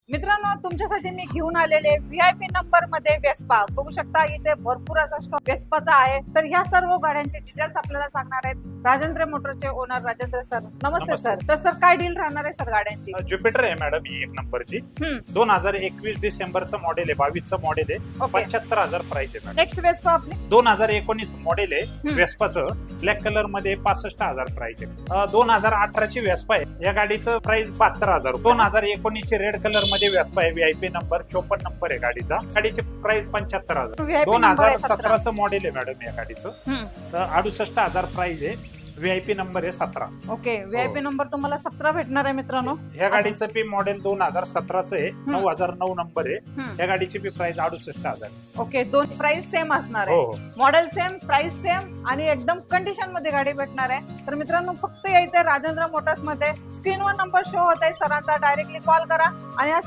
मित्रांनो, तुमच्यासाठी मी घेऊन आलेले व्हीआयपी नंबर मध्ये वेस्पा बघू शकता. इथे भरपूर असा स्टॉक वेस्पाचा आहे. तर ह्या सर्व गाड्यांचे डिटेल्स आपल्याला सांगणार आहेत राजेंद्र मोटरचे ओनर राजेंद्र सर. नमस्ते सर. तर सर काय डील राहणार आहे सर गाड्यांची? ज्युपिटर आहे मॅडम ही एक नंबरची. 2021 डिसेंबरचं मॉडेल आहे, 22चं मॉडेल आहे. 75,000 प्राइस आहे मॅडम. नेक्स्ट वेस्पा आपली 2019 मॉडेल आहे वेस्पाचं, ब्लॅक कलर मध्ये 65,000 प्राइस आहे. 2018ची वेस्पा आहे, या गाडीचं प्राइस 72,000. 2019ची रेड कलर मध्ये वेस्पा आहे, व्हीआयपी नंबर 54 नंबर आहे गाडीचा. गाडीची प्राइस 75,000. VIP नंबर आहे 2017चं मॉडेल आहे मॅडम या गाडीचं. तर 68,000 प्राइस आहे. व्हीआयपी नंबर आहे 17. ओके. व्हीआयपी नंबर तुम्हाला 17 भेटणार आहे मित्रांनो. ह्या गाडीचं बी मॉडेल 2017चं आहे, 9009 नंबर आहे. या गाडीची बी प्राइस 68,000. ओके. दोन प्राइस सेम असणार आहे, मॉडेल सेम, प्राइस सेम आणि एकदम कंडिशन मध्ये गाडी भेटणार आहे. तर मित्रांनो, फक्त यायचंय राजेंद्र मोटर्स मध्ये. स्क्रीनवर नंबर शो होत आहे सरांचा, डायरेक्टली कॉल करा आणि